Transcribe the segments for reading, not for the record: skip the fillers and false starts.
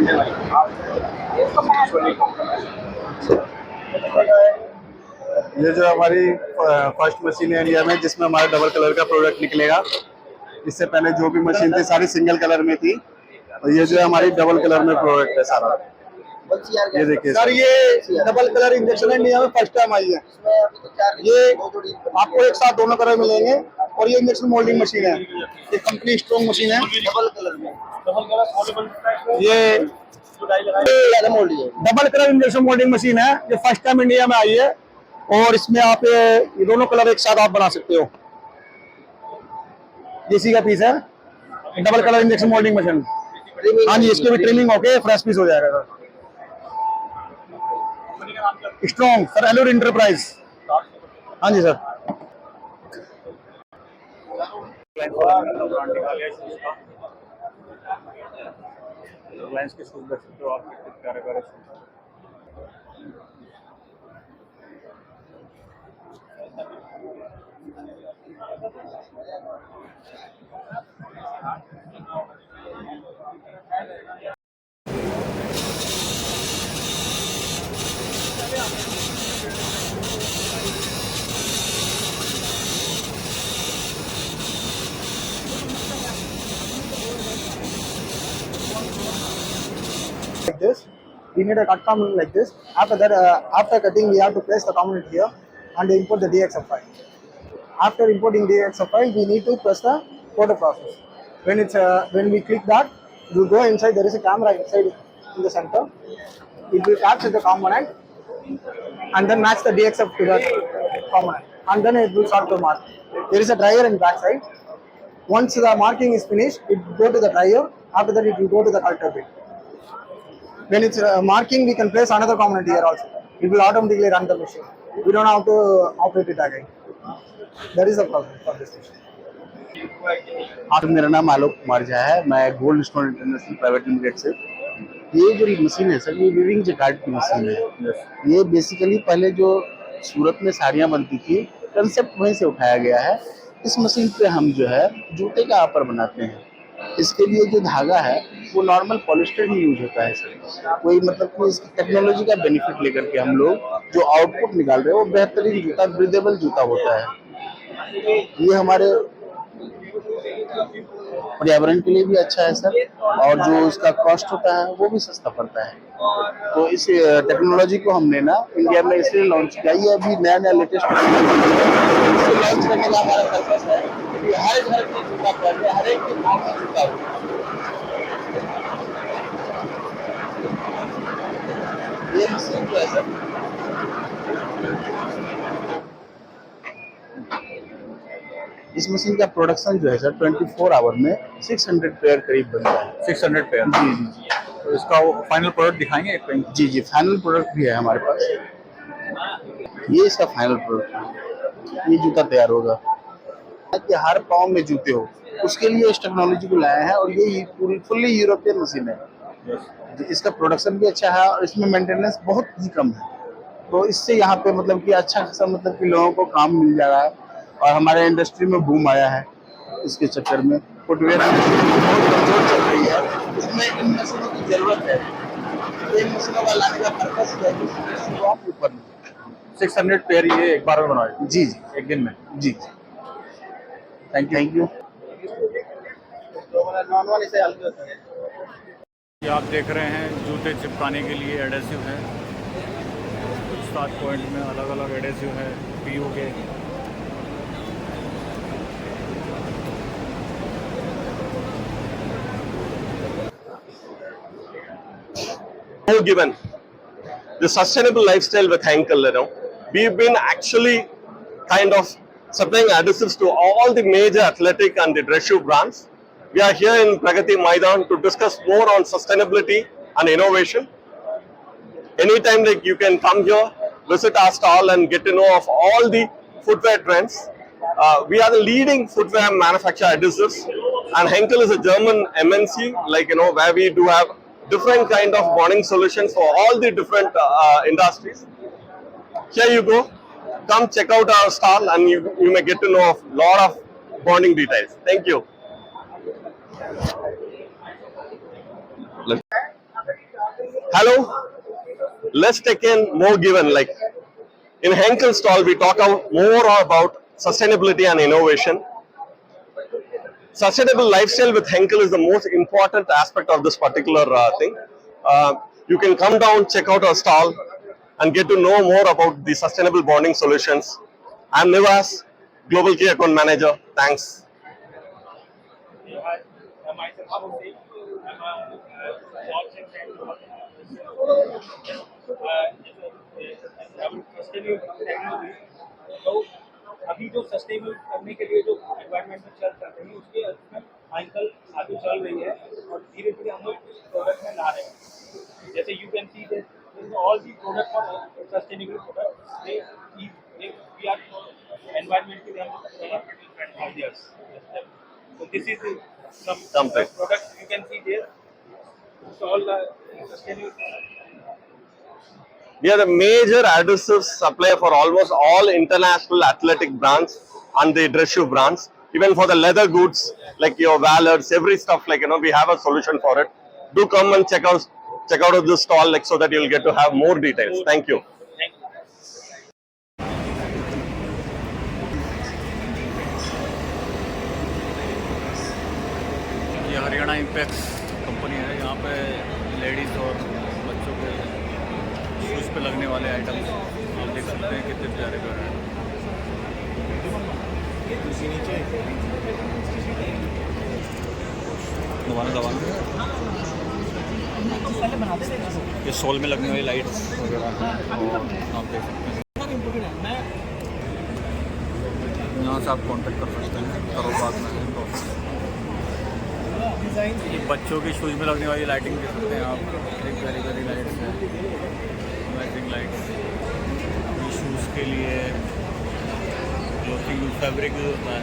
ये जो हमारी फर्स्ट मशीन है इंडिया में जिसमें हमारा डबल कलर का प्रोडक्ट निकलेगा। इससे पहले जो भी मशीन थी सारी सिंगल कलर में थी और ये जो है हमारी डबल कलर में प्रोडक्ट है सारा। ये देखिए सर, ये डबल कलर इंजेक्शन इंडिया में फर्स्ट टाइम आई है। ये आपको एक साथ दोनों कलर मिलेंगे और ये इंजेक्शन मोल्डिंग मशीन है। ये कंपनी स्ट्रॉन्ग मशीन है। डबल कलर में ये double colour injection moulding machine है। ये फर्स्ट टाइम इंडिया में आई है और इसमें आप ये दोनों कलर एक साथ आप बना सकते हो। इसी का पीस है double colour injection moulding machine. हाँ जी, इसकी भी ट्रिमिंग होके फ्रेश पीस हो जाएगा sir. Strong sir, Elur enterprise. हाँ जी सर। रिलायंस के शूज देख सकते हो आप, कितने प्यारे प्यारे shoes. Like this, we need a cut component like this. After that, after cutting, we have to place the component here and import the DXF file. After importing DXF file, we need to press the photo process. When we click that, it will go inside. There is a camera inside in the center. It will capture the component and then match the DXF to that component, and then it will start to mark. There is a dryer in back side. Once the marking is finished, it will go to the dryer. After that, it will go to the culture bin. When it's marking, we can place another component here also. It will automatically run the machine. We don't have to operate it again. That is the problem for this machine. मेरा नाम आलोक कुमार झा है, मैं gold stone international private limited से। ये जो machine है sir, ये weaving Jaccard की मशीन है। ये बेसिकली पहले जो सूरत में साड़ियाँ बनती थी, कंसेप्ट वहीं से उठाया गया है। इस मशीन पे हम जो है जूते का आपर बनाते हैं। इसके लिए जो धागा है वो नॉर्मल पॉलिस्टर ही यूज होता है सर। कोई मतलब कि इस टेक्नोलॉजी का बेनिफिट लेकर के हम लोग जो आउटपुट निकाल रहे हैं वो बेहतरीन जूता, ब्रीदेबल जूता होता है। ये हमारे पर्यावरण के लिए भी अच्छा है सर, और जो उसका कॉस्ट होता है वो भी सस्ता पड़ता है। तो इस टेक्नोलॉजी को हमने ना इंडिया में इसलिए लॉन्च किया। ये अभी नया नया लेटेस्ट लॉन्च करने का हमारा पर्पस है कि हर घर में जूता पहने, हर एक के पाँव में जूता हो। ये मशीन जो है सर, इस मशीन का प्रोडक्शन जो है सर 24 आवर में 600 पेयर करीब बनता है। 600 पेयर। जी जी जी। तो इसका फाइनल प्रोडक्ट दिखाएंगे एक कहीं? जी जी, फाइनल प्रोडक्ट भी है हमारे पास। ये इसका फाइनल प्रोडक्ट है। ये जूता तैयार होगा कि हर पाँव में जूते हो, उसके लिए इस टेक्नोलॉजी को लाया है। और ये पूरी फुल्ली यूरोपियन मशीन है। इसका प्रोडक्शन भी अच्छा है और इसमें मेंटेनेंस बहुत ही कम है। तो इससे यहाँ पे मतलब कि अच्छा खासा मतलब कि लोगों को काम मिल जा रहा है और हमारे इंडस्ट्री में बूम आया है। इसके चक्कर में फुटवेयर बहुत कमजोर चल रही है, इसमें इन मशीनों की जरूरत है। तो इन मशीनों का लाने का पर्पस है कि आप ऊपर 600 पेयर ये एक बार में बनवाए? जी जी, एक दिन में? जी। Thank you. ये आप देख रहे हैं जूते चिपकाने के लिए एडेसिव है। 7 पॉइंट में अलग अलग एडेसिव है पीयू के। Given the sustainable lifestyle with Henkel, we've been actually kind of supplying adhesives to all the major athletic and the dress shoe brands. We are here in Pragati Maidan to discuss more on sustainability and innovation. Anytime like you can come here, visit our stall and get to know of all the footwear trends. We are the leading footwear manufacturer adhesives, and Henkel is a German MNC, like where we do have different kind of bonding solutions for all the different industries. Here you go, come check out our stall and you may get to know of lot of bonding details. Thank you. Hello, let's take in more given. Like in Henkel stall, we talk more about sustainability and innovation. Sustainable lifestyle with Henkel is the most important aspect of this particular thing. You can come down, check out our stall, and get to know more about the sustainable bonding solutions. I'm Nivas, Global Key Account Manager. Thanks. Hi, myself Abhishek. I'm a small sector sustainable technology. तो अभी जो sustainable करने के लिए जो environmental चल रही है उसके उसमें आजकल आगे चल रही है और धीरे धीरे हम लोग प्रोडक्ट में ला रहे हैं। जैसे you can see all the product for sustainable product we are environmentally ideas. So this is some products you can see there. It's all sustainable. We are the major adhesive supplier for almost all international athletic brands and the dress shoe brands. Even for the leather goods like your wallets, every stuff, like we have a solution for it. Do come and check out of this stall, like, so that you'll get to have more details. Thank you. Thank you. ये Haryana Impex company है। यहाँ पे ladies और बच्चों के shoes पे लगने वाले आइटम्स आप देख सकते हैं कितने प्यारे प्यारे हैं। दबाना ये सोल में लगने वाली लाइट्स वगैरह हैं और आप देख सकते हैं। यहाँ से आप कांटेक्ट कर सकते हैं। करो बात में ये बच्चों के शूज़ में लगने वाली लाइटिंग देख सकते हैं आप। एक प्यारी प्यारी लाइट्स हैं, अमेजिंग लाइट्स। ये शूज़ के लिए क्लोथिंग फैब्रिक यूज होता है।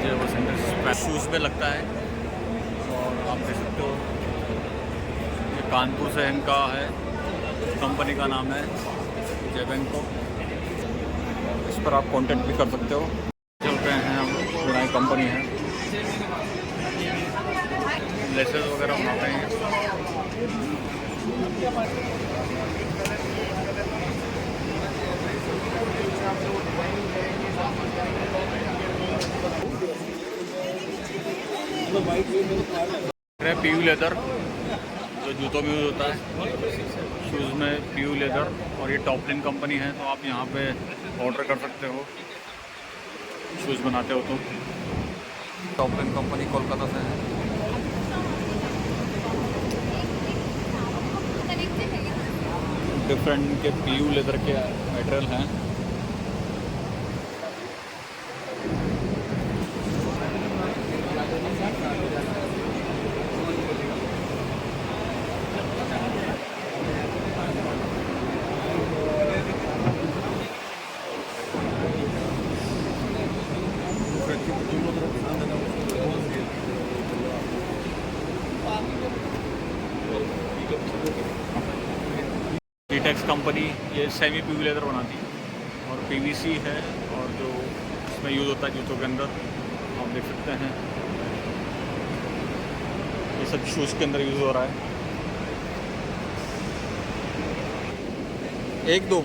जो वो सेंटर शूज़ पे लगता है और आप देख सकते हो ये कानपुर से इनका है। कंपनी का नाम है जेबेंको। इस पर आप कांटेक्ट भी कर सकते हो। चल रहे हैं हम, नई कंपनी है, लेसेस वगैरह बनाते हैं। पीयू लेदर जो जूतों में यूज होता है, शूज़ में पीयू लेदर, और ये टॉपलिन कंपनी है। तो आप यहाँ पे ऑर्डर कर सकते हो शूज़ बनाते हो तो। टॉपलिन कंपनी कोलकाता से है। डिफरेंट के पीयू लेदर के मटेरियल हैं। टेक्स कंपनी ये सेमी पीयू लेदर बनाती है और पीवीसी है, और जो इसमें यूज़ होता है जूतों के अंदर आप देख सकते हैं। ये सब शूज़ के अंदर यूज़ हो रहा है। 1 2